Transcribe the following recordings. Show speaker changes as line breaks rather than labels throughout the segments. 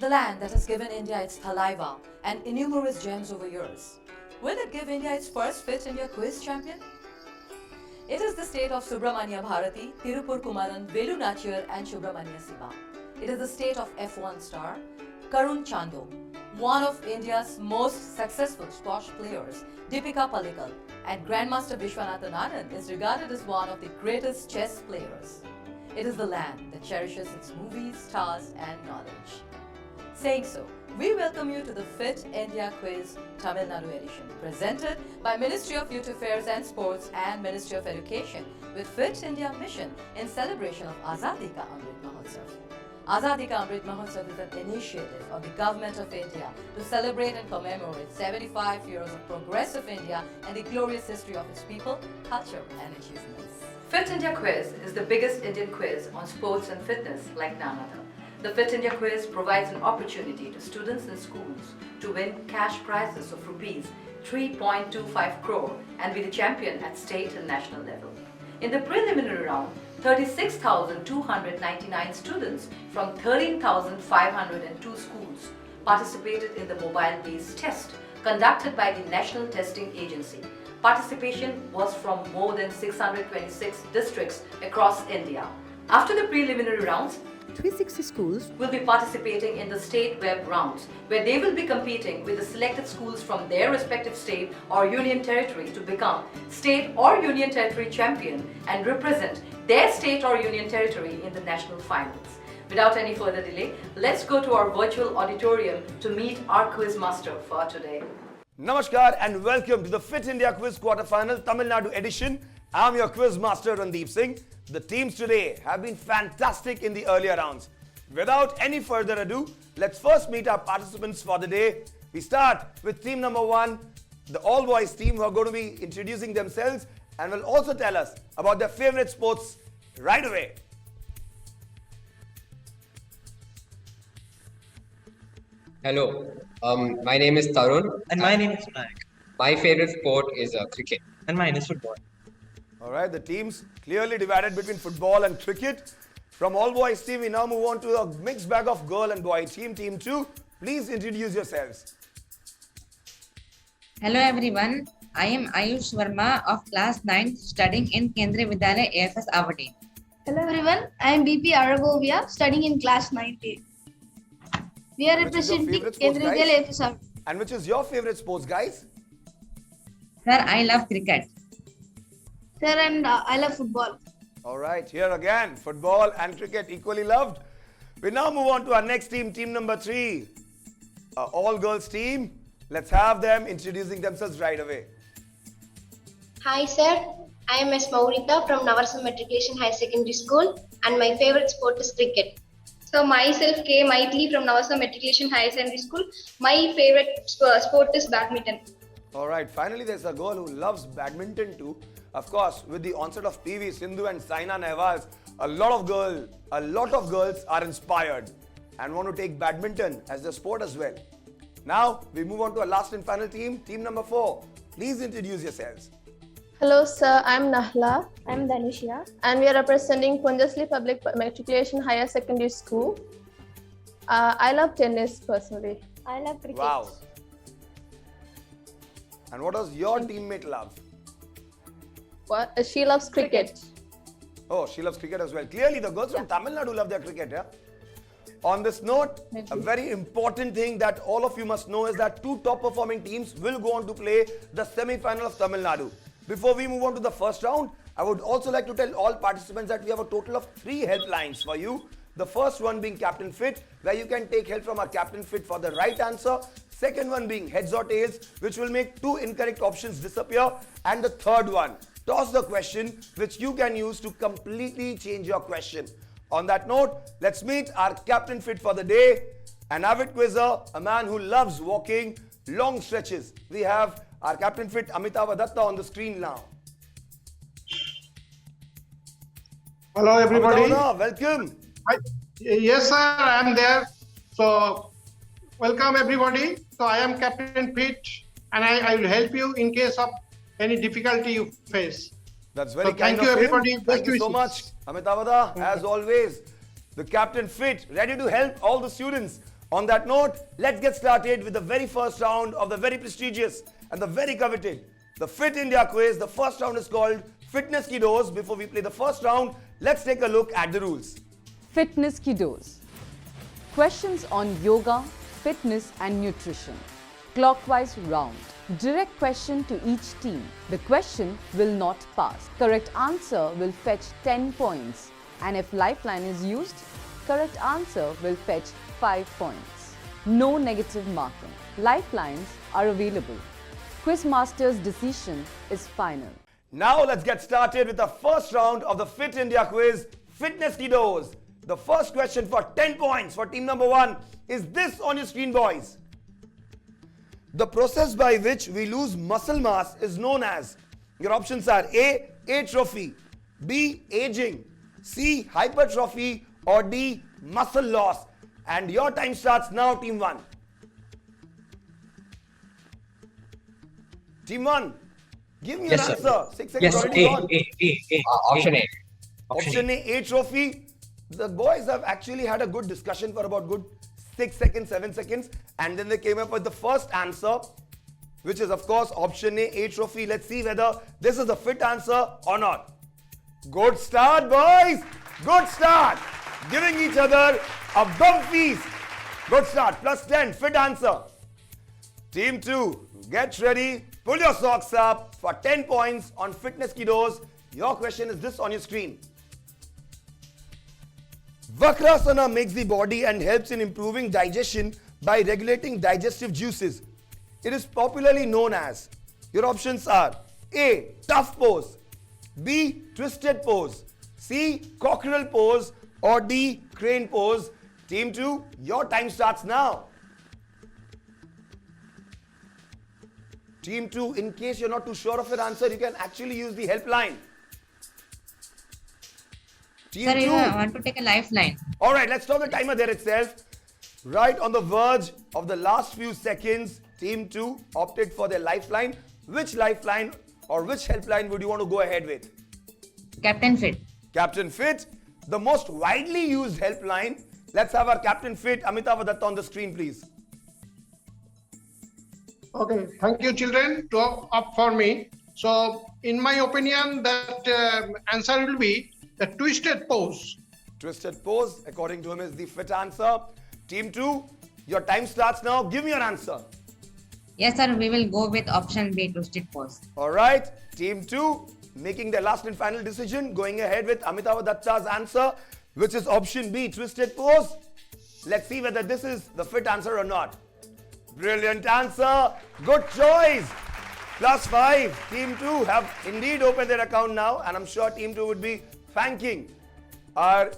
the land that has given India its saliva and innumerous gems over years. Will it give India its first Fit India quiz champion? It is the state of Subramania Bharati, Tirupur Kumaran, Velu Nachiyar and Subramania Siva. It is the state of F1 star Karun Chando, one of India's most successful squash players, Deepika Pallikal, and Grandmaster Vishwanathan Anand is regarded as one of the greatest chess players. It is the land that cherishes its movies, stars and knowledge. Saying so, we welcome you to the Fit India Quiz Tamil Nadu edition, presented by Ministry of Youth Affairs and Sports and Ministry of Education with Fit India Mission in celebration of Azadi Ka Amrit Mahotsav. Azadi Ka Amrit Mahotsav is an initiative of the Government of India to celebrate and commemorate 75 years of progressive India and the glorious history of its people, culture and achievements. Fit India Quiz is the biggest Indian quiz on sports and fitness like none other. The Fit India Quiz provides an opportunity to students in schools to win cash prizes of rupees 3.25 crore and be the champion at state and national level. In the preliminary round, 36,299 students from 13,502 schools participated in the mobile-based test conducted by the National Testing Agency. Participation was from more than 626 districts across India. After the preliminary rounds,
360 schools
will be participating in the state web rounds, where they will be competing with the selected schools from their respective state or union territory to become state or union territory champion and represent their state or union territory in the national finals. Without any further delay, let's go to our virtual auditorium to meet our quiz master for today.
Namaskar and welcome to the Fit India Quiz Quarterfinal Tamil Nadu edition. I'm your quiz master Randeep Singh. The teams today have been fantastic in the earlier rounds. Without any further ado, let's first meet our participants for the day. We start with team number 1, the all-boys team, who are going to be introducing themselves and will also tell us about their favorite sports right away.
Hello, my name is Tarun.
And my name is Mike.
My favorite sport is cricket.
And mine is football.
All right, the teams clearly divided between football and cricket. From all-boys team, we now move on to a mixed bag of girl and boy team. Team 2, please introduce yourselves.
Hello everyone, I am Ayush Verma of class 9 studying in Kendriya Vidyalaya AFS Avadi.
Hello everyone, I am BP Aragovia studying in class 9A. We are representing Kendriya Vidyalaya AFS Avadi.
And which is your favorite sports, guys?
Sir, I love cricket.
Sir, and I love football.
All right, here again, football and cricket equally loved. We now move on to our next team, team number 3, all-girls team. Let's have them introducing themselves right away.
Hi sir, I am Ms. Maurita from Navarasam Matriculation High Secondary School and my favorite sport is cricket. So myself K. Maitli from Navarasam Matriculation High Secondary School. My favorite sport is badminton.
All right, finally there's a girl who loves badminton too. Of course, with the onset of PV Sindhu and Saina Nehwal, a lot of girls are inspired and want to take badminton as their sport as well. Now, we move on to our last and final team, team number 4. Please introduce yourselves.
Hello sir, I'm Nahla.
I am Dhanushya.
And we are representing Punjasli Public Matriculation Higher Secondary School. I love tennis personally.
I love cricket.
Wow. And what does your teammate love?
What? She loves cricket.
Oh, she loves cricket as well. Clearly, the girls from Tamil Nadu love their cricket, yeah? On this note, a very important thing that all of you must know is that 2 top performing teams will go on to play the semi-final of Tamil Nadu. Before we move on to the first round, I would also like to tell all participants that we have a total of 3 helplines for you. The first one being Captain Fit, where you can take help from our Captain Fit for the right answer. Second one being Heads or Tails, which will make 2 incorrect options disappear. And the third one, Toss the Question, which you can use to completely change your question. On that note, let's meet our Captain Fit for the day, an avid quizzer, a man who loves walking long stretches. We have our Captain Fit Amitabh Datta on the screen now.
Hello everybody.
Amitabh, welcome.
Yes sir, I am there. So welcome everybody. So I am Captain Fit and I will help you in case of any difficulty you face.
That's very kind
thank
of
you
him.
everybody.
Thank you so much. Amitabh, as always, the Captain Fit, ready to help all the students. On that note, let's get started with the very first round of the very prestigious and the very coveted, the Fit India quiz. The first round is called Fitness Kiddos. Before we play the first round, let's take a look at the rules.
Fitness Kiddos. Questions on yoga, fitness and nutrition. Clockwise round. Direct question to each team. The question will not pass. Correct answer will fetch 10 points. And if lifeline is used, correct answer will fetch 5 points. No negative marking. Lifelines are available. Quizmaster's decision is final.
Now let's get started with the first round of the Fit India quiz, Fitness Kiddos. The first question for 10 points for team number 1 is this on your screen, boys. The process by which we lose muscle mass is known as, your options are A, atrophy, B, aging, C, hypertrophy, or D, muscle loss. And your time starts now, team 1. Team 1, give me an answer. 6 seconds already gone.
Option A.
Option A, atrophy. The boys have actually had a good discussion for about good 6 seconds, 7 seconds, and then they came up with the first answer, which is of course option A, atrophy. Let's see whether this is the fit answer or not. Good start, boys. Good start. Giving each other a bum feast. Good start. Plus 10. Fit answer. Team 2, get ready. Pull your socks up for 10 points on Fitness Kiddos. Your question is this on your screen. Vakrasana makes the body and helps in improving digestion by regulating digestive juices. It is popularly known as, your options are A, tough pose, B, twisted pose, C, cockerel pose, or D, crane pose. Team 2, your time starts now. Team 2, in case you're not too sure of your answer, you can actually use the helpline. Team
Sir,
2.
I want to take a lifeline.
Alright, let's stop the timer there itself. Right on the verge of the last few seconds, Team 2 opted for their lifeline. Which lifeline or which helpline would you want to go ahead with?
Captain Fit.
Captain Fit, the most widely used helpline. Let's have our Captain Fit, Amitabh Datta, on the screen, please.
Okay, thank you, children, to up for me. So, in my opinion, that answer will be the twisted pose.
Twisted pose, according to him, is the fit answer. Team 2, your time starts now. Give me your answer.
Yes, sir, we will go with option B, twisted pose.
Alright, Team 2, making their last and final decision, going ahead with Amitabh Datta's answer, which is option B, twisted pose. Let's see whether this is the fit answer or not. Brilliant answer. Good choice. Plus 5. Team 2 have indeed opened their account now, and I'm sure Team 2 would be thanking our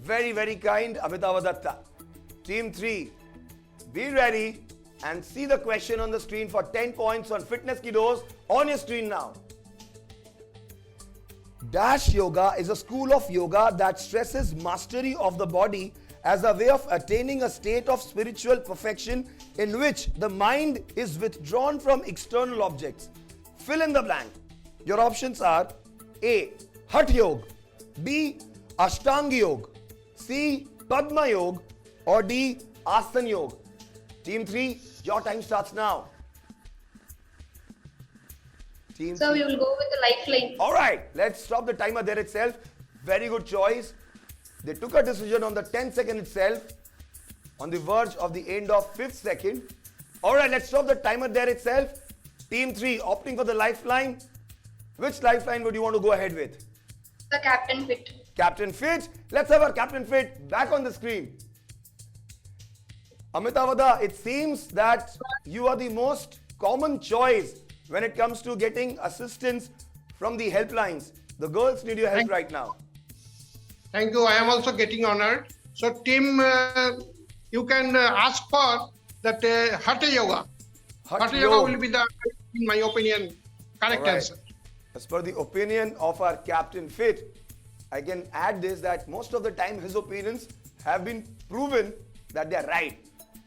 very, very kind Amitabh Datta. Team 3, be ready and see the question on the screen for 10 points on Fitness Kiddos on your screen now. Dash Yoga is a school of yoga that stresses mastery of the body as a way of attaining a state of spiritual perfection in which the mind is withdrawn from external objects. Fill in the blank. Your options are A, Hatha Yoga, B, Ashtanga Yoga, C, Padma Yoga, or D, Asana Yoga. Team 3, your time starts now. Team
So
3.
we will go with the lifeline.
Alright, let's stop the timer there itself. Very good choice. They took a decision on the 10th second itself, on the verge of the end of 5th second. Alright, let's stop the timer there itself. Team 3 opting for the lifeline. Which lifeline would you want to go ahead with?
The Captain Fit.
Captain Fit. Let's have our Captain Fit back on the screen. Amitabh Datta, it seems that you are the most common choice when it comes to getting assistance from the helplines. The girls need your help right now.
Thank you. I am also getting honored. So, team, you can ask for that Hatha Yoga. Hatha Yoga will be the, in my opinion, correct answer.
As per the opinion of our Captain Fit, I can add this that most of the time his opinions have been proven that they are right.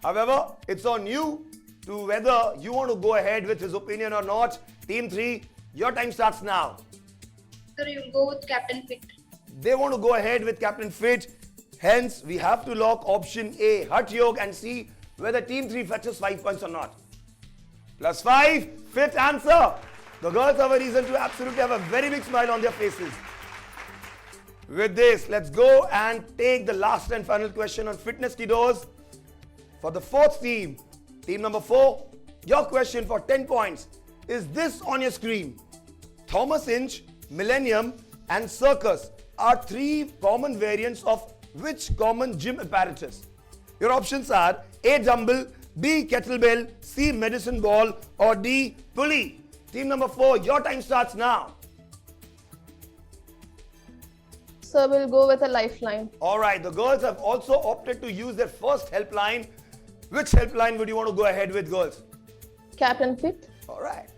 However, it's on you to whether you want to go ahead with his opinion or not. Team 3, your time starts now.
So you will go with Captain Fit.
They want to go ahead with Captain Fit. Hence, we have to lock option A, Hat Yog, and see whether team 3 fetches 5 points or not. +5, fifth answer. The girls have a reason to absolutely have a very big smile on their faces. With this, let's go and take the last and final question on fitness kiddos. For the fourth team, team number 4, your question for 10 points is this on your screen. Thomas Inch, Millennium, and Circus are 3 common variants of which common gym apparatus? Your options are A. Dumbbell, B. Kettlebell, C. Medicine ball, or D. Pulley. Team number 4, your time starts now.
So we'll go with a lifeline.
Alright, the girls have also opted to use their first helpline. Which helpline would you want to go ahead with, girls?
Captain Fit.
Alright.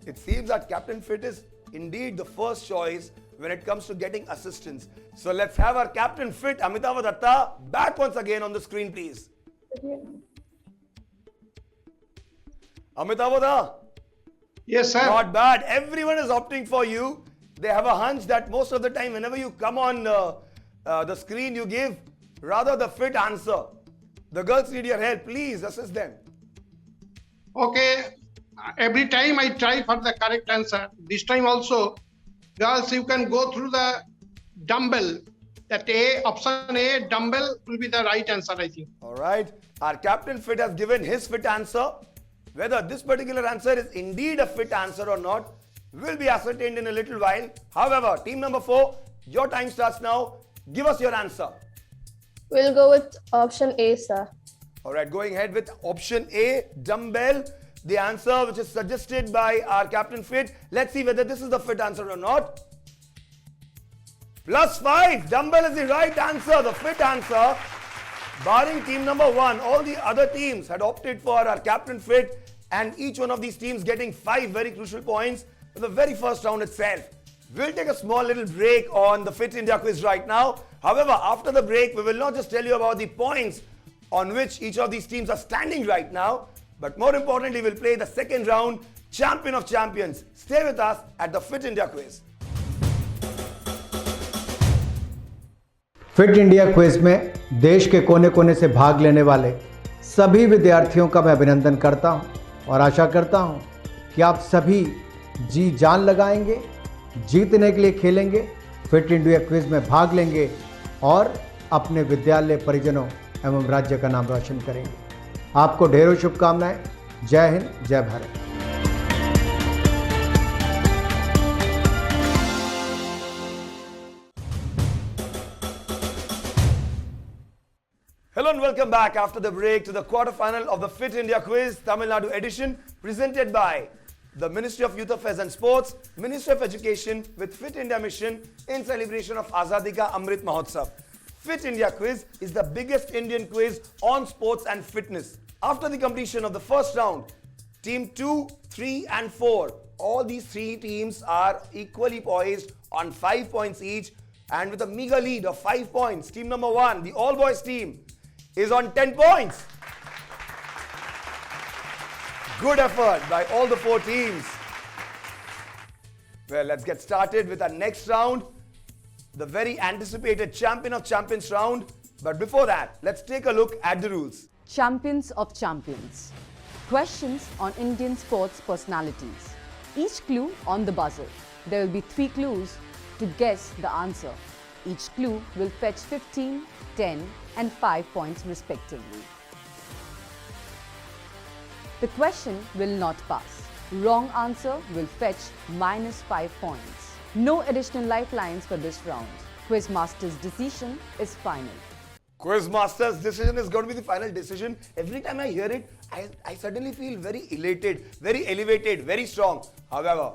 It seems that Captain Fit is indeed the first choice when it comes to getting assistance. So let's have our Captain Fit, Amitabh Datta, back once again on the screen, please. Amitabh Datta.
Yes, sir.
Not bad. Everyone is opting for you. They have a hunch that most of the time, whenever you come on the screen, you give rather the fit answer. The girls need your help. Please assist them.
Okay. Every time I try for the correct answer. This time also, girls, you can go through the dumbbell. That A, option A, dumbbell will be the right answer, I think.
All right. Our Captain Fit has given his fit answer. Whether this particular answer is indeed a fit answer or not will be ascertained in a little while. However, team number 4, your time starts now. Give us your answer.
We'll go with option A, sir.
All right, going ahead with option A, dumbbell. The answer which is suggested by our Captain Fit. Let's see whether this is the fit answer or not. +5, dumbbell is the right answer, the fit answer. Barring team number 1, all the other teams had opted for our Captain Fit, and each one of these teams getting 5 very crucial points for the very first round itself. We'll take a small little break on the Fit India quiz right now. However, after the break, we will not just tell you about the points on which each of these teams are standing right now, but more importantly, we'll play the second round, Champion of Champions. Stay with us at the Fit India quiz.
Fit India quiz में देश के कोने कोने से भाग लेने वाले सभी विद्यार्थियों का मैं अभिनंदन करता हूं और आशा करता हूं कि आप सभी जी जान लगाएंगे, जीतने के लिए खेलेंगे, फिट इंडिया क्विज में भाग लेंगे और अपने विद्यालय परिजनों एवं राज्य का नाम रोशन करेंगे। आपको ढेरों शुभकामनाएं। जय हिंद, जय Bharat.
Hello and welcome back after the break to the quarterfinal of the Fit India Quiz Tamil Nadu edition, presented by the Ministry of Youth Affairs and Sports, Ministry of Education with Fit India Mission in celebration of Azadi ka Amrit Mahotsav. Fit India Quiz is the biggest Indian quiz on sports and fitness. After the completion of the first round, Team 2, 3 and 4, all these 3 teams are equally poised on 5 points each, and with a meager lead of 5 points, team number 1, the all-boys team, is on 10 points. Good effort by all the 4 teams. Well, let's get started with our next round, the very anticipated Champion of Champions round. But before that, let's take a look at the rules.
Champions of Champions. Questions on Indian sports personalities. Each clue on the buzzer. There will be 3 clues to guess the answer. Each clue will fetch 15, 10 and 5 points respectively. The question will not pass. Wrong answer will fetch -5 points. No additional lifelines for this round. Quizmaster's decision is final.
Quizmaster's decision is going to be the final decision. Every time I hear it, I suddenly feel very elated, very elevated, very strong. However,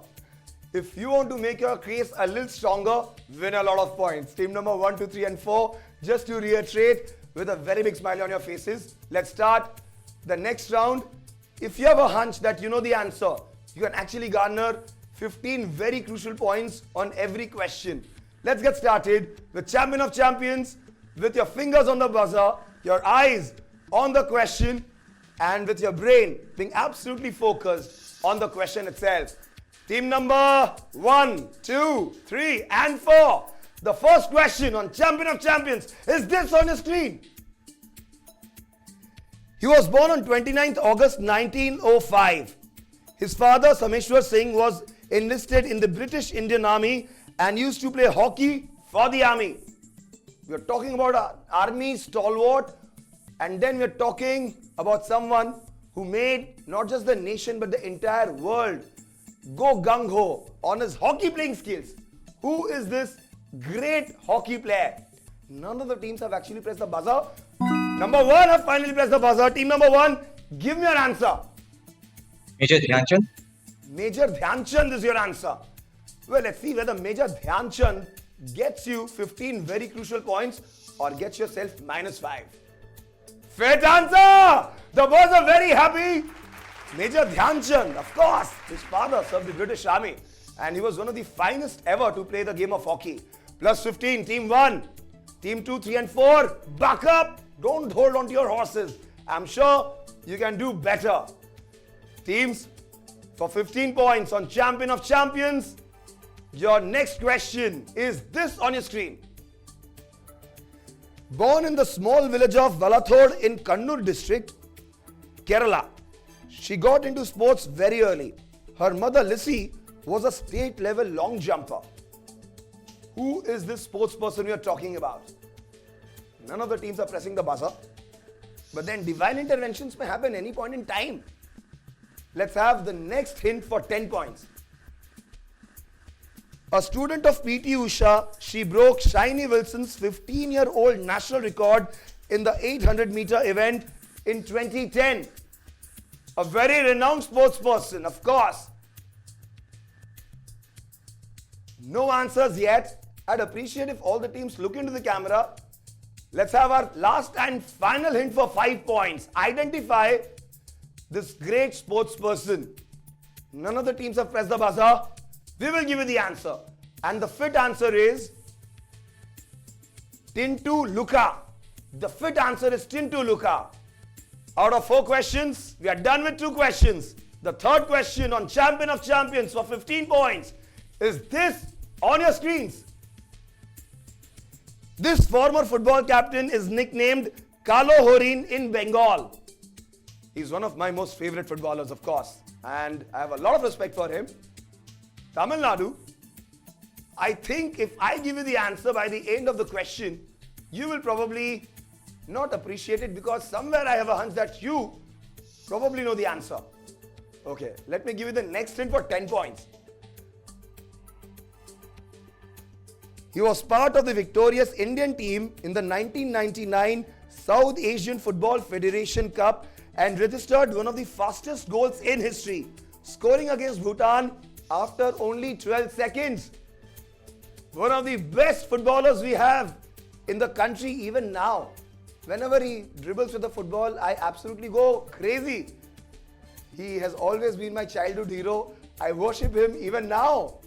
if you want to make your case a little stronger, win a lot of points. Team number 1, 2, 3 and 4, just to reiterate with a very big smile on your faces, let's start the next round. If you have a hunch that you know the answer, you can actually garner 15 very crucial points on every question. Let's get started with Champion of Champions, with your fingers on the buzzer, your eyes on the question, and with your brain being absolutely focused on the question itself. Team number 1, 2, 3 and 4. The first question on Champion of Champions is this on your screen. He was born on 29th August 1905. His father, Sameshwar Singh, was enlisted in the British Indian Army and used to play hockey for the army. We are talking about an army stalwart, and then we are talking about someone who made not just the nation but the entire world go gung-ho on his hockey playing skills. Who is this great hockey player? None of the teams have actually pressed the buzzer. Number one have finally pressed the buzzer. Team number one, give me your answer.
Major Dhyanchand.
Major Dhyanchand is your answer. Well, let's see whether Major Dhyanchand gets you 15 very crucial points or gets yourself -5. Fit answer! The boys are very happy. Major Dhyanchand, of course, his father served the British Army and he was one of the finest ever to play the game of hockey. +15, team 1. Team 2, 3 and 4, buck up. Don't hold on to your horses. I'm sure you can do better. Teams, for 15 points on Champion of Champions, your next question is this on your screen. Born in the small village of Valathod in Kannur district, Kerala, she got into sports very early. Her mother, Lissy, was a state-level long jumper. Who is this sports person we are talking about? None of the teams are pressing the buzzer. But then divine interventions may happen any point in time. Let's have the next hint for 10 points. A student of P.T. Usha, she broke Shiny Wilson's 15-year-old national record in the 800-meter event in 2010. A very renowned sports person, of course. No answers yet. I'd appreciate if all the teams look into the camera. Let's have our last and final hint for 5 points. Identify this great sports person. None of the teams have pressed the buzzer. We will give you the answer. And the fit answer is Tintu Luka. The fit answer is Tintu Luka. Out of 4 questions, we are done with 2 questions. The third question on Champion of Champions for 15 points is this on your screens. This former football captain is nicknamed Kalo Horin in Bengal. He's one of my most favorite footballers, of course, and I have a lot of respect for him. Tamil Nadu, I think if I give you the answer by the end of the question, you will probably not appreciate it because somewhere I have a hunch that you probably know the answer. Okay, let me give you the next hint for 10 points. He was part of the victorious Indian team in the 1999 South Asian Football Federation Cup and registered one of the fastest goals in history, scoring against Bhutan after only 12 seconds. One of the best footballers we have in the country even now. Whenever he dribbles with the football, I absolutely go crazy. He has always been my childhood hero. I worship him even now.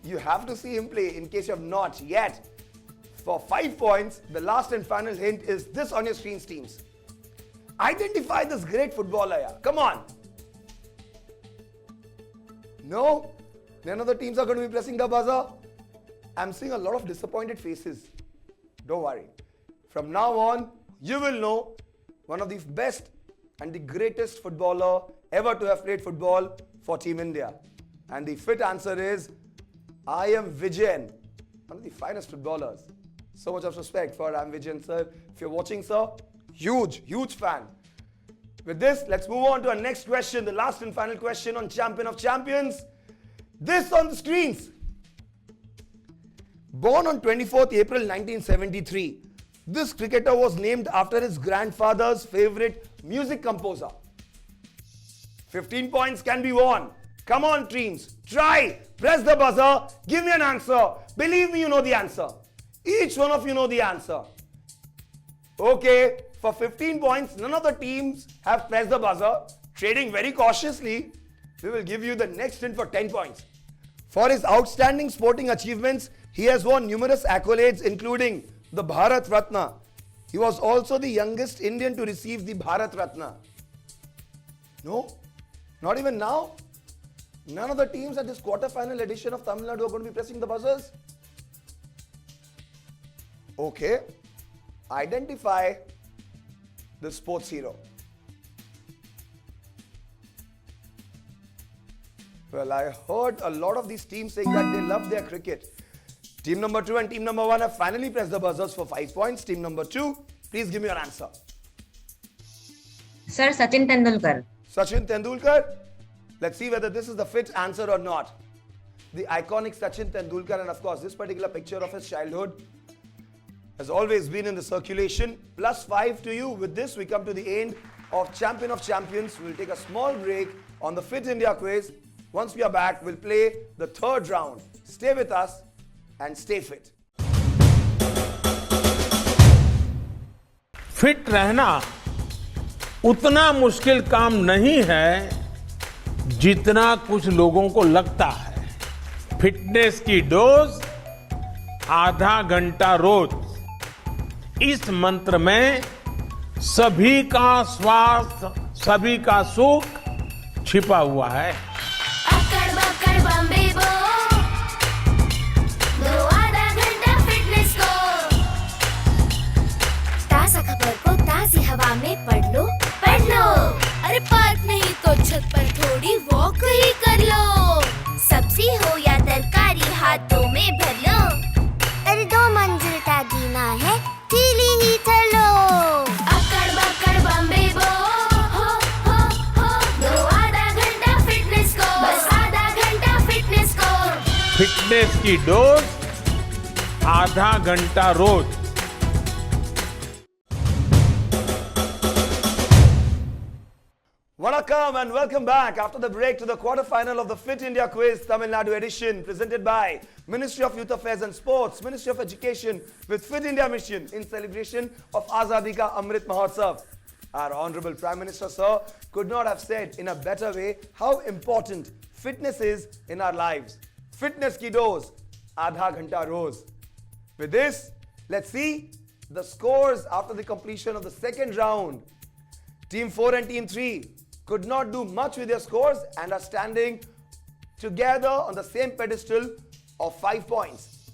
You have to see him play in case you have not yet. For 5 points, the last and final hint is this on your screens, teams. Identify this great footballer. Yeah. Come on. No? None of the teams are going to be pressing the buzzer. I'm seeing a lot of disappointed faces. Don't worry. From now on, you will know one of the best and the greatest footballer ever to have played football for Team India. And the fit answer is I am Vijayan, one of the finest footballers. So much of respect for I am Vijayan, sir. If you're watching, sir, huge fan. With this, let's move on to our next question, the last and final question on Champion of Champions. This on the screens. Born on 24th April 1973, this cricketer was named after his grandfather's favorite music composer. 15 points can be won. Come on, teams. Try. Press the buzzer. Give me an answer. Believe me, you know the answer. Each one of you know the answer. Okay. For 15 points, none of the teams have pressed the buzzer. Trading very cautiously, we will give you the next hint for 10 points. For his outstanding sporting achievements, he has won numerous accolades including the Bharat Ratna. He was also the youngest Indian to receive the Bharat Ratna. No? Not even now? None of the teams at this quarter-final edition of Tamil Nadu are going to be pressing the buzzers? Okay. Identify the sports hero. Well, I heard a lot of these teams saying that they love their cricket. Team number 2 and team number 1 have finally pressed the buzzers for 5 points. Team number 2, please give me your answer.
Sir, Sachin Tendulkar.
Sachin Tendulkar. Let's see whether this is the fit answer or not. The iconic Sachin Tendulkar, and of course this particular picture of his childhood has always been in the circulation. +5 to you. With this, we come to the end of Champion of Champions. We'll take a small break on the Fit India quiz. Once we are back, we'll play the third round. Stay with us and stay fit.
Fit रहना उतना मुश्किल काम नहीं है जितना कुछ लोगों को लगता है। फिटनेस की डोज आधा घंटा रोज। इस मंत्र में सभी का स्वास्थ्य, सभी का सुख छिपा हुआ है।
अक्कड़ बक्कड़ बम्बे बो, दो आधा घंटा फिटनेस को। ताज़ा खबर को ताज़ी हवा में पढ़ लो। अरे पार्क नहीं तो छत पर थोड़ी वॉक ही कर लो। सब्जी हो या तरकारी हाथों में भर लो। अरे 2 मंजिल का जीना है, ढीली ही चलो। अक्कड़ बक्कड़ बम्बे बो, हो, दो आधा घंटा फिटनेस को। बस आधा घंटा फिटनेस को।
फिटनेस की डोज आधा घंटा रोज।
Welcome and welcome back after the break to the quarterfinal of the Fit India Quiz Tamil Nadu edition presented by Ministry of Youth Affairs and Sports, Ministry of Education with Fit India Mission in celebration of Azadi ka Amrit Mahotsav. Our Honorable Prime Minister Sir could not have said in a better way how important fitness is in our lives. Fitness ki dose, aadha ghanta roz. With this, let's see the scores after the completion of the second round. Team 4 and Team 3 could not do much with their scores and are standing together on the same pedestal of 5 points.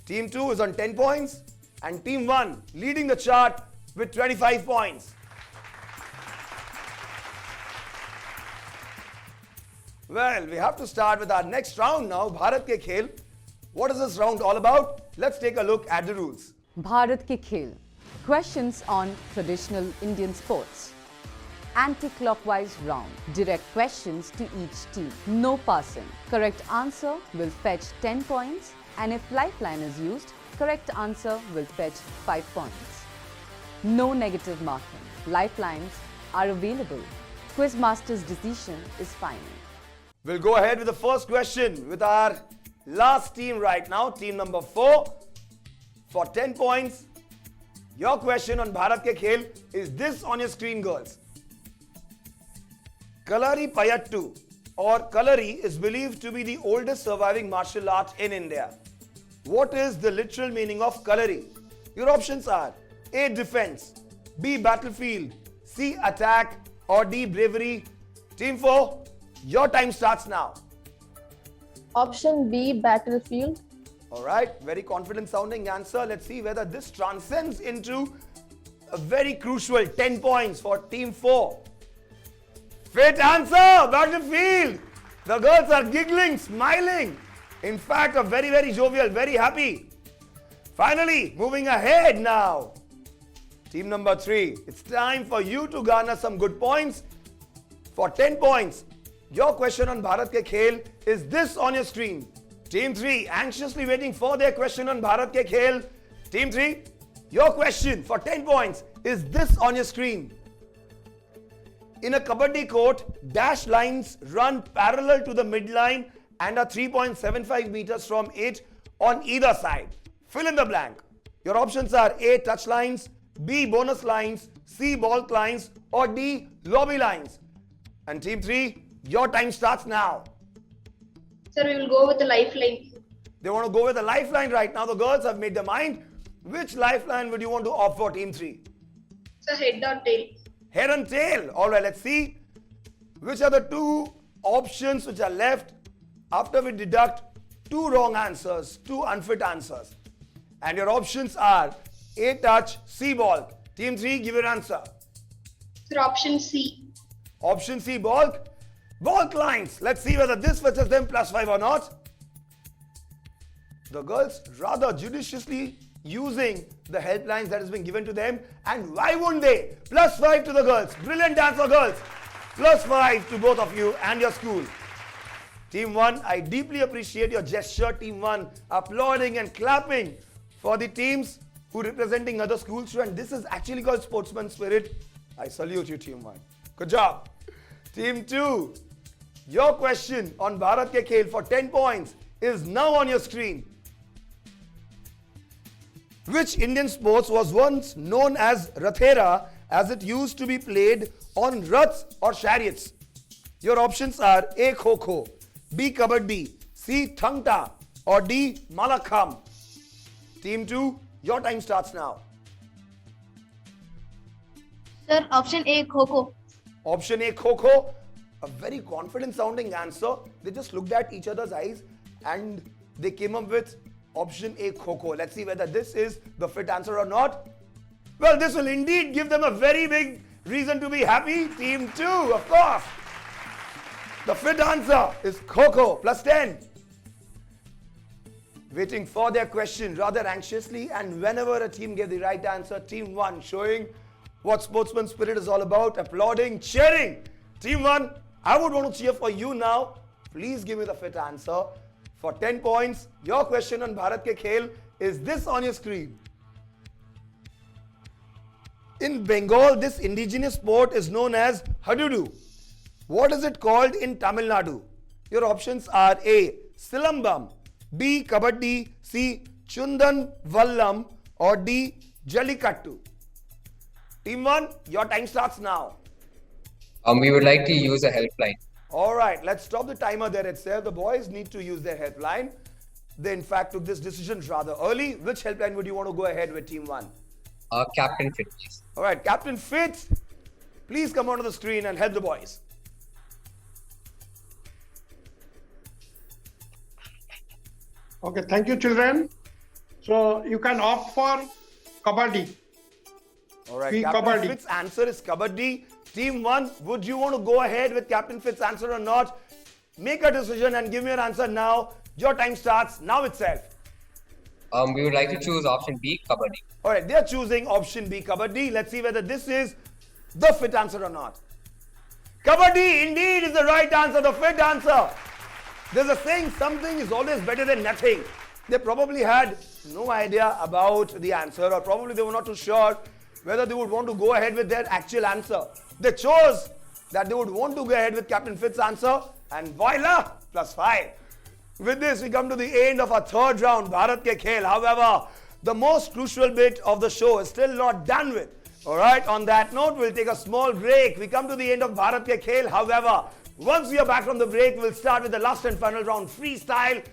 Team 2 is on 10 points and Team 1 leading the chart with 25 points. Well, we have to start with our next round now, Bharat Ke Khel. What is this round all about? Let's take a look at the rules.
Bharat Ke Khel. Questions on traditional Indian sports. Anti-clockwise round. Direct questions to each team. No passing. Correct answer will fetch 10 points, and if lifeline is used, correct answer will fetch 5 points. No negative marking. Lifelines are available. Quizmaster's decision is final.
We'll go ahead with the first question with our last team right now, team number 4. For 10 points, your question on Bharat Ke Khel is this on your screen, girls. Kalari Payattu or Kalari is believed to be the oldest surviving martial art in India. What is the literal meaning of Kalari? Your options are A. Defense, B. Battlefield, C. Attack, or D. Bravery. Team 4, your time starts now.
Option B, battlefield.
Alright, very confident sounding answer. Let's see whether this transcends into a very crucial 10 points for Team 4. Fit answer, battlefield. The girls are giggling, smiling. In fact, are very, very jovial, very happy. Finally, moving ahead now. Team number 3, it's time for you to garner some good points. For 10 points, your question on Bharat Ke Khel is this on your screen. Team 3, anxiously waiting for their question on Bharat Ke Khel. Team 3, your question for 10 points is this on your screen. In a kabaddi court, dash lines run parallel to the midline and are 3.75 meters from it on either side. Fill in the blank. Your options are A. touch lines, B. bonus lines, C. ball lines, or D. lobby lines. And Team 3, your time starts now.
Sir, we will go with the lifeline.
They want to go with a lifeline right now. The girls have made their mind. Which lifeline would you want to opt for, Team 3?
Sir, head or tail?
Head and tail. Alright, let's see. Which are the 2 options which are left after we deduct 2 wrong answers, 2 unfit answers. And your options are A touch, C ball. Team 3, give your answer.
Sir, option C.
Option C, ball. Ball lines. Let's see whether this fetches them +5 or not. The girls rather judiciously using the helplines that has been given to them. And why wouldn't they? +5 to the girls. Brilliant answer, girls. +5 to both of you and your school. Team 1, I deeply appreciate your gesture. Team 1 applauding and clapping for the teams who representing other schools. And this is actually called sportsman spirit. I salute you, Team 1. Good job. Team 2, your question on Bharat Ke Khel for 10 points is now on your screen. Which Indian sports was once known as Rathera, as it used to be played on raths or chariots? Your options are A. Kho-Kho, B. Kabaddi, C. Thangta, or D. Malakham. Team 2, your time starts now.
Sir, option A, Kho-Kho.
Option A, Kho-Kho. A very confident sounding answer. They just looked at each other's eyes and they came up with option A, Kho-Kho. Let's see whether this is the fit answer or not. Well, this will indeed give them a very big reason to be happy. Team 2, of course. The fit answer is Kho-Kho, +10. Waiting for their question rather anxiously, and whenever a team gave the right answer, Team 1 showing what sportsman spirit is all about, applauding, cheering. Team 1, I would want to cheer for you now. Please give me the fit answer. For 10 points, your question on Bharat Ke Khel is this on your screen. In Bengal, this indigenous sport is known as Hadudu. What is it called in Tamil Nadu? Your options are A. Silambam, B. Kabaddi, C. Chundan Vallam, or D. Jallikattu. Team 1, your time starts now.
We would like to use a helpline.
Alright, let's stop the timer there itself. The boys need to use their helpline. They in fact took this decision rather early. Which helpline would you want to go ahead with, Team 1?
Captain Fit, please.
Alright, Captain Fit, please come onto the screen and help the boys.
Okay, thank you, children. So you can opt for Kabaddi.
Alright, Captain Fit's answer is Kabaddi. Team 1, would you want to go ahead with Captain Fit's answer or not? Make a decision and give me your answer now. Your time starts now itself.
We would like to choose option B, Kabaddi.
Alright, they are choosing option B, Kabaddi. Let's see whether this is the fit answer or not. Kabaddi indeed is the right answer, the fit answer. There's a saying, something is always better than nothing. They probably had no idea about the answer, or probably they were not too sure whether they would want to go ahead with their actual answer. They chose that they would want to go ahead with Captain Fit's answer, and voila, +5. With this, we come to the end of our third round, Bharat Ke Khel. However, the most crucial bit of the show is still not done with. Alright, on that note, we'll take a small break. We come to the end of Bharat Ke Khel. However, once we are back from the break, we'll start with the last and final round, freestyle,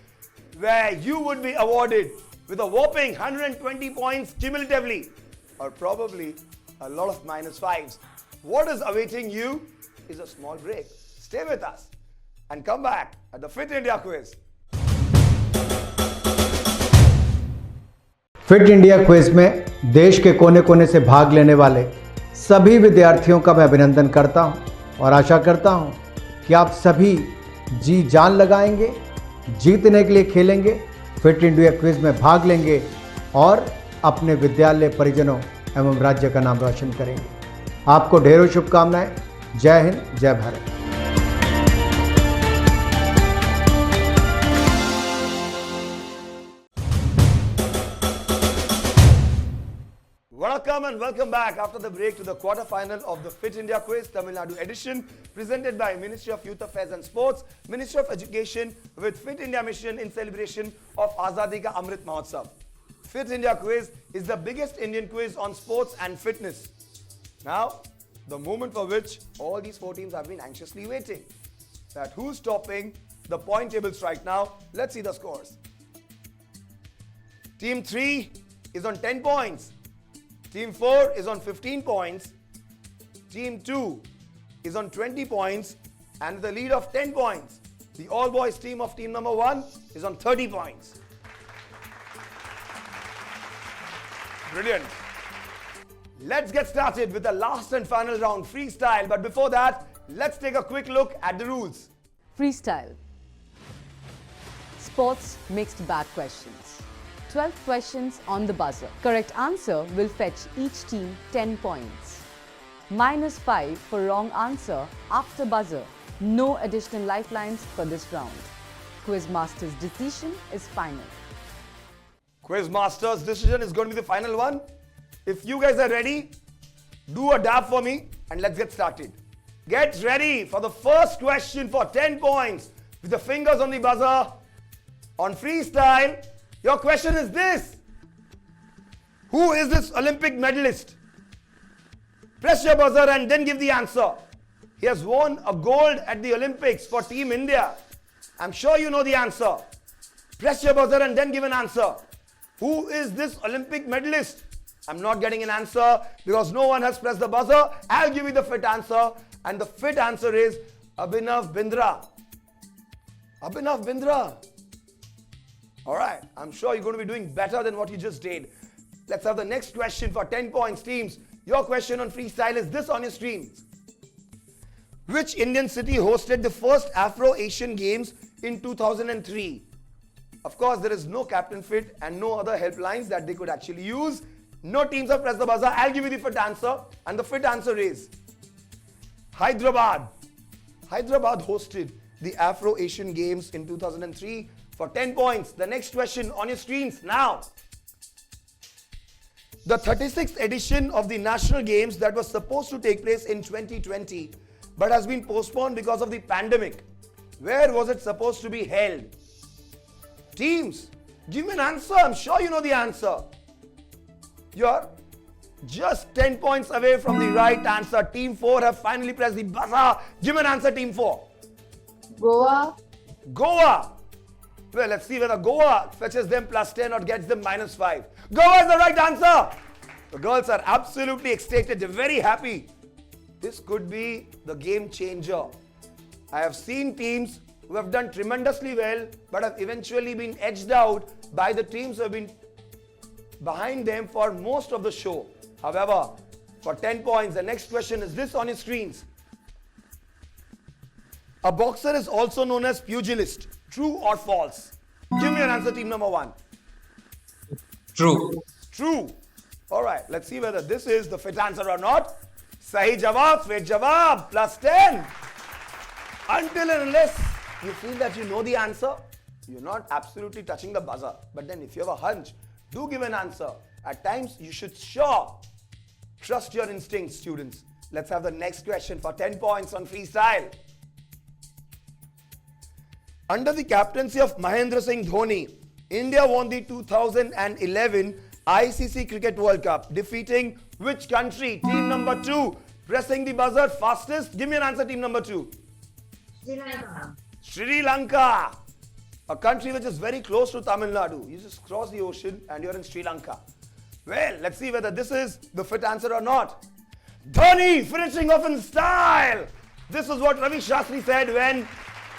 where you would be awarded with a whopping 120 points cumulatively, or probably a lot of -5s. What is awaiting you is a small break. Stay with us and come back at the Fit India quiz.
Fit India quiz में देश के कोने कोने से भाग लेने वाले सभी विद्यार्थियों का मैं अभिनंदन करता हूं और आशा करता हूं कि आप सभी जी जान लगाएंगे, जीतने के लिए खेलेंगे, फिट इंडिया क्विज में भाग लेंगे और अपने विद्यालय, परिजनों एवं राज्य का नाम रोशन करेंगे। आपको ढेरों शुभकामनाएं। जय हिंद, जय Bharat.
Welcome and welcome back after the break to the quarter-final of the Fit India Quiz Tamil Nadu edition, presented by Ministry of Youth Affairs and Sports, Ministry of Education, with Fit India Mission in celebration of Azadi ka Amrit Mahotsav. Fit India Quiz is the biggest Indian quiz on sports and fitness. Now, the moment for which all these four teams have been anxiously waiting. That who's topping the point tables right now? Let's see the scores. Team 3 is on 10 points. Team 4 is on 15 points. Team 2 is on 20 points and with a lead of 10 points. The all-boys team of team number 1 is on 30 points. Brilliant. Let's get started with the last and final round, freestyle. But before that, let's take a quick look at the rules.
Freestyle. Sports mixed bag questions. 12 questions on the buzzer. Correct answer will fetch each team 10 points. -5 for wrong answer after buzzer. No additional lifelines for this round. Quizmaster's decision is final.
Quizmaster's decision is going to be the final one. If you guys are ready, do a dab for me and let's get started. Get ready for the first question for 10 points with the fingers on the buzzer. On freestyle, your question is this. Who is this Olympic medalist? Press your buzzer and then give the answer. He has won a gold at the Olympics for Team India. I'm sure you know the answer. Press your buzzer and then give an answer. Who is this Olympic medalist? I'm not getting an answer because no one has pressed the buzzer. I'll give you the fit answer. And the fit answer is Abhinav Bindra. Abhinav Bindra. Alright, I'm sure you're going to be doing better than what you just did. Let's have the next question for 10 points, teams. Your question on freestyle is this on your screens. Which Indian city hosted the first Afro-Asian Games in 2003? Of course, there is no captain fit and no other helplines that they could actually use. No teams have pressed the buzzer. I'll give you the fit answer. And the fit answer is Hyderabad. Hyderabad hosted the Afro-Asian Games in 2003 for 10 points. The next question on your screens now. The 36th edition of the National Games that was supposed to take place in 2020 but has been postponed because of the pandemic. Where was it supposed to be held? Teams, give me an answer. I'm sure you know the answer. You're just 10 points away from the right answer. Team 4 have finally pressed the buzzer. Give me an answer, Team 4.
Goa.
Goa. Well, let's see whether Goa fetches them +10 or gets them -5. Goa is the right answer. The girls are absolutely ecstatic. They're very happy. This could be the game changer. I have seen teams who have done tremendously well but have eventually been edged out by the teams who have been behind them for most of the show. However, for 10 points, the next question is this on your screens. A boxer is also known as pugilist. True or false? Give me an answer, team number 1.
True.
True. Alright, let's see whether this is the fit answer or not. Sahi jawab, fit jawab, +10. Until and unless you feel that you know the answer, you're not absolutely touching the buzzer. But then if you have a hunch, do give an answer. At times, you should trust your instincts, students. Let's have the next question for 10 points on freestyle. Under the captaincy of Mahendra Singh Dhoni, India won the 2011 ICC Cricket World Cup, defeating which country? Team number 2, pressing the buzzer fastest. Give me an answer, team number 2.
Sri Lanka.
Sri Lanka. A country which is very close to Tamil Nadu. You just cross the ocean and you're in Sri Lanka. Well, let's see whether this is the fit answer or not. Dhoni finishing off in style. This is what Ravi Shastri said when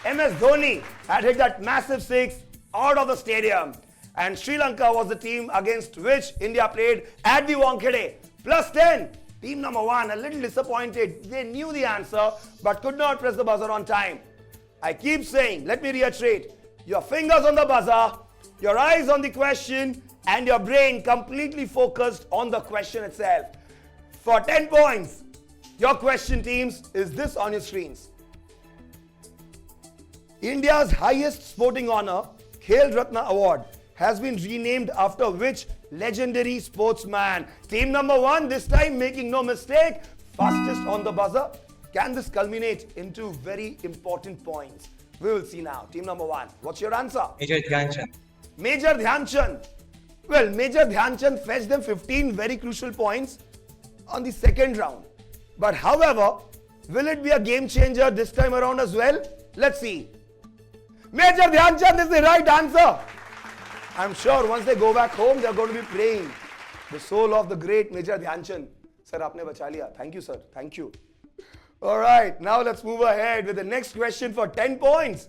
MS Dhoni had hit that massive 6 out of the stadium. And Sri Lanka was the team against which India played at the Wankhede. +10. Team number 1, a little disappointed. They knew the answer but could not press the buzzer on time. I keep saying, let me reiterate, your fingers on the buzzer, your eyes on the question, and your brain completely focused on the question itself. For 10 points, your question, teams, is this on your screens. India's highest sporting honor, Khel Ratna Award, has been renamed after which legendary sportsman? Team number 1, this time making no mistake, fastest on the buzzer. Can this culminate into very important points? We will see now. Team number 1, what's your answer?
Major Dhyan Chand.
Major Dhyan Chand. Well, Major Dhyan Chand fetched them 15 very crucial points on the second round. But however, will it be a game changer this time around as well? Let's see. Major Dhyan Chand is the right answer. I'm sure once they go back home, they're going to be praying the soul of the great Major Dhyan Chand. Sir, aapne bacha liya. Thank you, sir. Thank you. All right, now let's move ahead with the next question for 10 points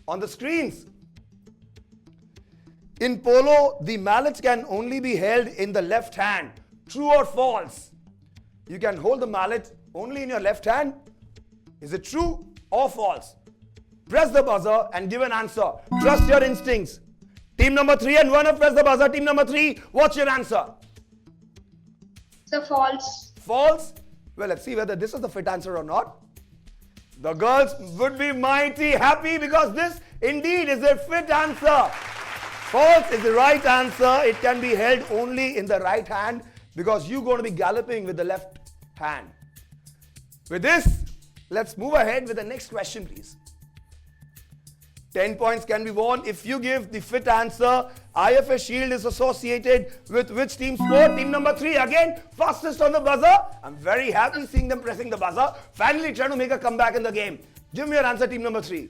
on the screens. In polo, the mallet can only be held in the left hand. True or false? You can hold the mallet only in your left hand. Is it true or false? Press the buzzer and give an answer. Trust your instincts. Team number 3 and 1 have pressed the buzzer. Team number 3, what's your answer?
So false.
False? Well, let's see whether this is the fit answer or not. The girls would be mighty happy because this indeed is a fit answer. False is the right answer. It can be held only in the right hand because you're going to be galloping with the left hand. With this, let's move ahead with the next question, please. 10 points can be won if you give the fit answer. IFS Shield is associated with which team sport? Team number 3, again, fastest on the buzzer. I'm very happy seeing them pressing the buzzer. Finally trying to make a comeback in the game. Give me your answer, team number 3.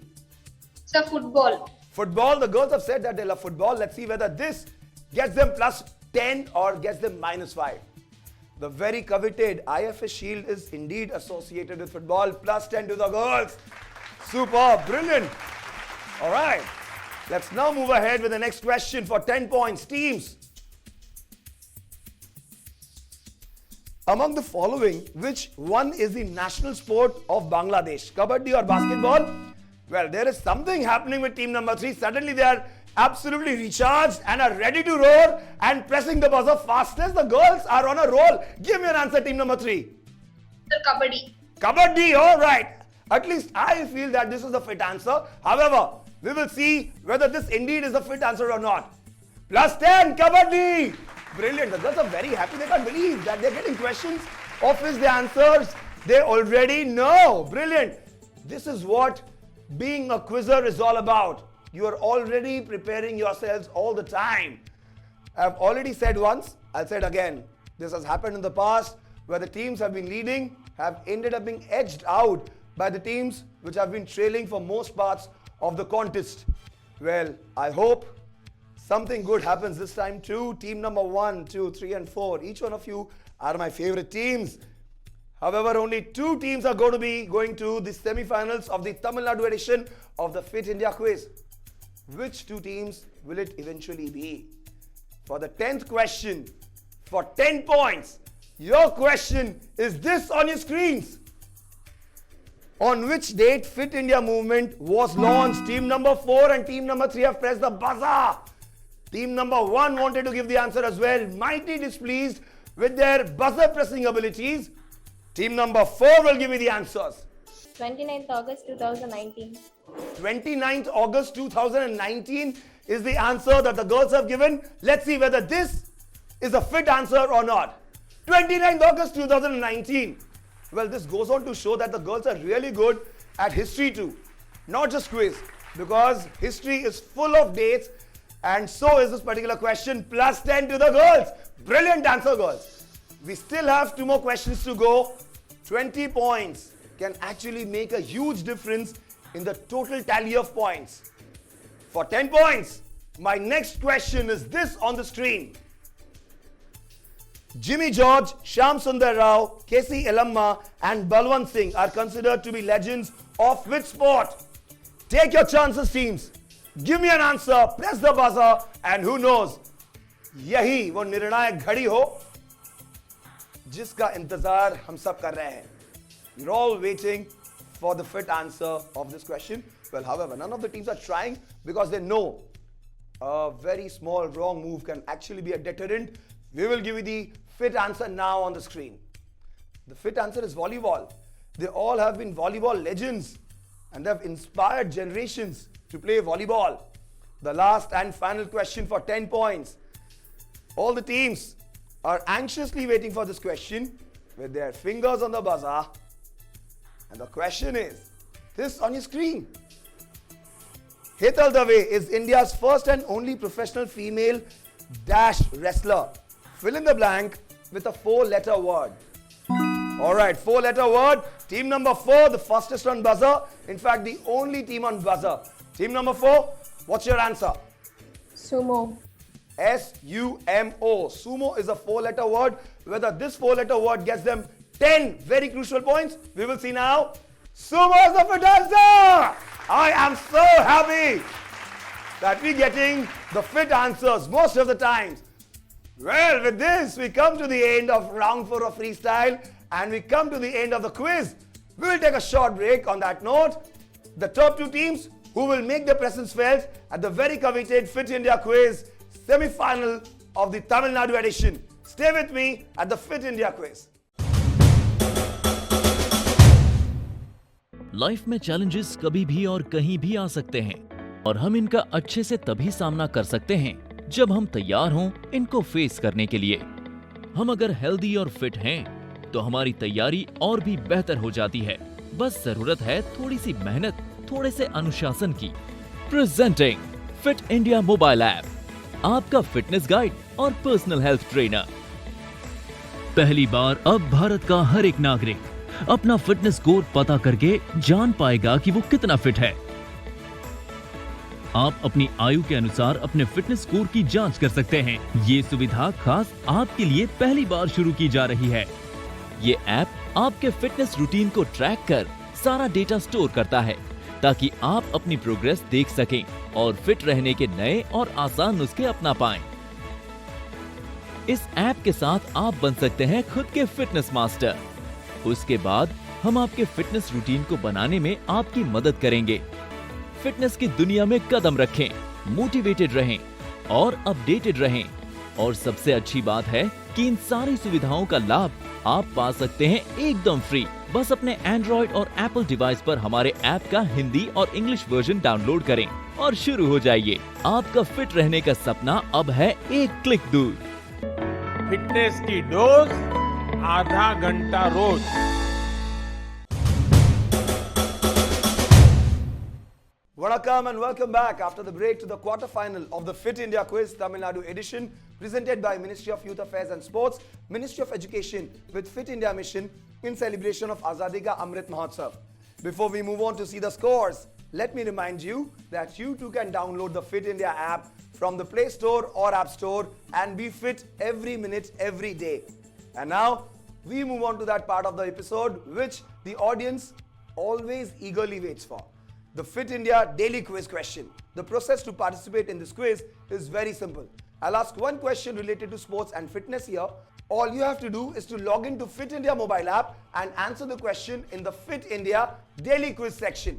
So football.
Football, the girls have said that they love football. Let's see whether this gets them plus 10 or gets them minus 5. The very coveted IFS Shield is indeed associated with football. Plus 10 to the girls. Super, brilliant. All right, let's now move ahead with the next question for 10 points. Teams, among the following, which one is the national sport of Bangladesh? Kabaddi or basketball? Well, there is something happening with team number 3. Suddenly they are absolutely recharged and are ready to roar and pressing the buzzer fastest. The girls are on a roll. Give me an answer, team number 3.
So kabaddi.
Kabaddi, all right. At least I feel that this is the fit answer. However, we will see whether this indeed is the fit answer or not. Plus 10, Kabaddi! Brilliant. The girls are very happy. They can't believe that they're getting questions of which the answers they already know. Brilliant. This is what being a quizzer is all about. You are already preparing yourselves all the time. I've already said once, I'll say it again. This has happened in the past where the teams have been leading, have ended up being edged out by the teams which have been trailing for most parts of the contest. Well, I hope something good happens this time too. Team number 1, 2, 3 and 4. Each one of you are my favorite teams. However, only 2 teams are going to be going to the semi-finals of the Tamil Nadu edition of the Fit India quiz. Which 2 teams will it eventually be? For the 10th question, for 10 points, your question is this on your screens. On which date Fit India movement was launched? Team number 4 and team number 3 have pressed the buzzer. Team number 1 wanted to give the answer as well. Mighty displeased with their buzzer pressing abilities. Team number 4 will give me the answers.
29th August 2019.
29th August 2019 is the answer that the girls have given. Let's see whether this is a fit answer or not. 29th August 2019. Well, this goes on to show that the girls are really good at history too. Not just quiz. Because history is full of dates and so is this particular question. Plus 10 to the girls. Brilliant answer, girls. We still have 2 more questions to go. 20 points can actually make a huge difference in the total tally of points. For 10 points, my next question is this on the screen. Jimmy George, Shyam Sundar Rao, K.C. Elamma and Balwant Singh are considered to be legends of which sport? Take your chances, teams. Give me an answer, press the buzzer and who knows, यही वो निर्णायक घड़ी हो जिसका इंतजार हम सब कर रहे हैं. You're all waiting for the fit answer of this question. Well, however, none of the teams are trying because they know a very small wrong move can actually be a deterrent. We will give you the fit answer now on the screen. The fit answer is volleyball. They all have been volleyball legends and they have inspired generations to play volleyball. The last and final question for 10 points. All the teams are anxiously waiting for this question with their fingers on the buzzer. And the question is this on your screen. Hetal Dave is India's first and only professional female dash wrestler. Fill in the blank with a 4-letter word. Alright, 4-letter word. Team number 4, the fastest on buzzer. In fact, the only team on buzzer. Team number 4, what's your answer?
Sumo.
S-U-M-O. Sumo is a 4-letter word. Whether this 4-letter word gets them 10 very crucial points, we will see now. Sumo is the fit answer! I am so happy that we're getting the fit answers most of the times. Well, with this, we come to the end of round 4 of freestyle and we come to the end of the quiz. We will take a short break. On that note, the top 2 teams who will make their presence felt at the very coveted Fit India Quiz semi-final of the Tamil Nadu edition. Stay with me at the Fit India Quiz.
Life में challenges कभी भी और कहीं भी आ सकते हैं और हम इनका अच्छे से तभी सामना कर सकते हैं जब हम तैयार हों इनको फेस करने के लिए। हम अगर हेल्दी और फिट हैं तो हमारी तैयारी और भी बेहतर हो जाती है। बस जरूरत है थोड़ी सी मेहनत, थोड़े से अनुशासन की। Presenting fit India mobile app, आपका फिटनेस गाइड और पर्सनल हेल्थ ट्रेनर। पहली बार अब भारत का हर एक नागरिक अपना फिटनेस स्कोर पता करके जान पाएगा कि वो कितना फिट है। आप अपनी आयु के अनुसार अपने फिटनेस स्कोर की जांच कर सकते हैं। ये सुविधा खास आपके लिए पहली बार शुरू की जा रही है। ये ऐप आपके फिटनेस रूटीन को ट्रैक कर सारा डेटा स्टोर करता है ताकि आप अपनी प्रोग्रेस देख सकें और फिट रहने के नए और आसान नुस्खे अपना पाएं। इस ऐप के साथ आप बन सकते हैं खुद के फिटनेस मास्टर। उसके बाद हम आपके फिटनेस रूटीन को बनाने में आपकी मदद करेंगे। फिटनेस की दुनिया में कदम रखें, मोटिवेटेड रहें और अपडेटेड रहें। और सबसे अच्छी बात है कि इन सारी सुविधाओं का लाभ आप पा सकते हैं एकदम फ्री। बस अपने एंड्रॉइड और एप्पल डिवाइस पर हमारे ऐप का हिंदी और इंग्लिश वर्जन डाउनलोड करें और शुरू हो जाइए। आपका फिट रहने का सपना अब है एक क्लिक दूर।
फिटनेस की डोज आधा घंटा रोज।
Welcome and welcome back after the break to the quarter-final of the Fit India Quiz Tamil Nadu edition presented by Ministry of Youth Affairs and Sports, Ministry of Education with Fit India Mission in celebration of Azadi ka Amrit Mahotsav. Before we move on to see the scores, let me remind you that you too can download the Fit India app from the Play Store or App Store and be fit every minute, every day. And now we move on to that part of the episode which the audience always eagerly waits for. The Fit India Daily Quiz question. The process to participate in this quiz is very simple. I'll ask one question related to sports and fitness here. All you have to do is to log into Fit India mobile app and answer the question in the Fit India Daily Quiz section.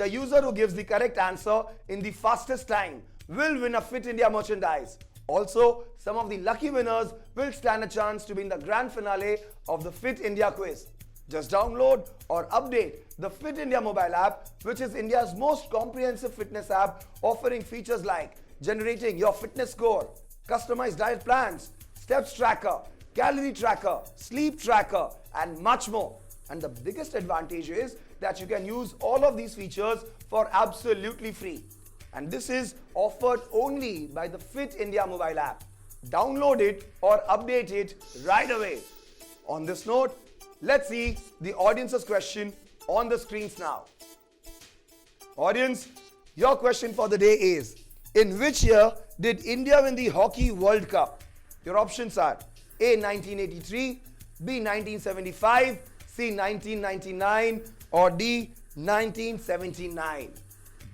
The user who gives the correct answer in the fastest time will win a Fit India merchandise. Also, some of the lucky winners will stand a chance to be in the grand finale of the Fit India Quiz. Just download or update the Fit India mobile app, which is India's most comprehensive fitness app, offering features like generating your fitness score, customized diet plans, steps tracker, calorie tracker, sleep tracker, and much more. And the biggest advantage is that you can use all of these features for absolutely free. And this is offered only by the Fit India mobile app. Download it or update it right away. On this note, let's see the audience's question on the screens now. Audience, your question for the day is, in which year did India win the Hockey World Cup? Your options are A. 1983, B. 1975, C. 1999 or D. 1979.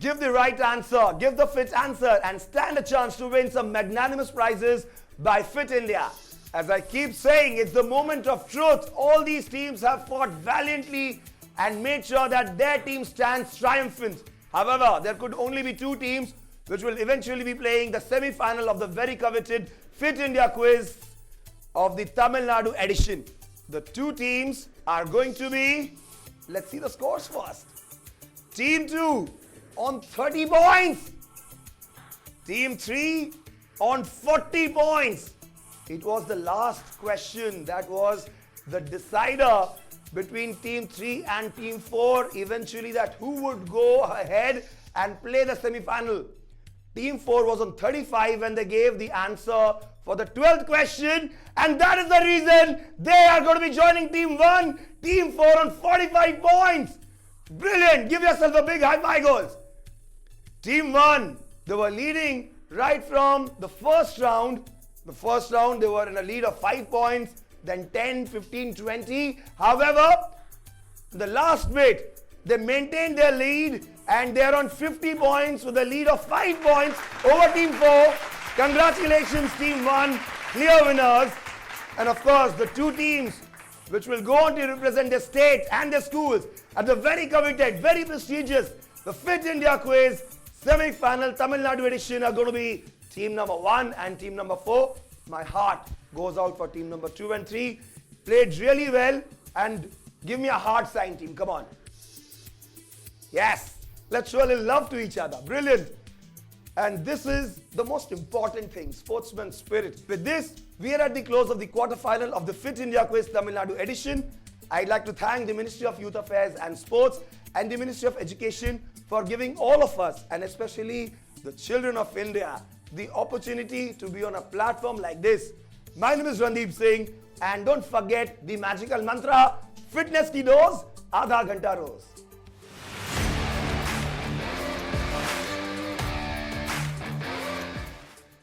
Give the right answer, give the fit answer and stand a chance to win some magnanimous prizes by Fit India. As I keep saying, it's the moment of truth. All these teams have fought valiantly and made sure that their team stands triumphant. However, there could only be 2 teams which will eventually be playing the semi-final of the very coveted Fit India Quiz of the Tamil Nadu edition. The 2 teams are going to be, let's see the scores first. Team 2 on 30 points. Team 3 on 40 points. It was the last question that was the decider between Team 3 and Team 4, eventually that who would go ahead and play the semi-final. Team 4 was on 35 when they gave the answer for the 12th question, and that is the reason they are going to be joining Team 1, Team 4 on 45 points. Brilliant! Give yourself a big high five, goals. Team 1, they were leading right from the first round. The first round, they were in a lead of 5 points, then 10, 15, 20. However, the last bit, They maintained their lead and they're on 50 points with a lead of 5 points over Team 4. Congratulations, Team 1, clear winners. And of course, the two teams which will go on to represent their state and their schools at the very coveted, very prestigious, the Fit India Quiz semi-final Tamil Nadu edition are going to be team number 1 and team number 4. My heart goes out for team number 2 and 3. Played really well, and give me a heart sign, team. Come on. Yes. Let's show a little love to each other. Brilliant. And this is the most important thing, sportsman spirit. With this, we are at the close of the quarterfinal of the Fit India Quiz Tamil Nadu edition. I'd like to thank the Ministry of Youth Affairs and Sports and the Ministry of Education for giving all of us, and especially the children of India, the opportunity to be on a platform like this. My name is Randeep Singh, and don't forget the magical mantra, fitness ki dose, aadha ghanta roz.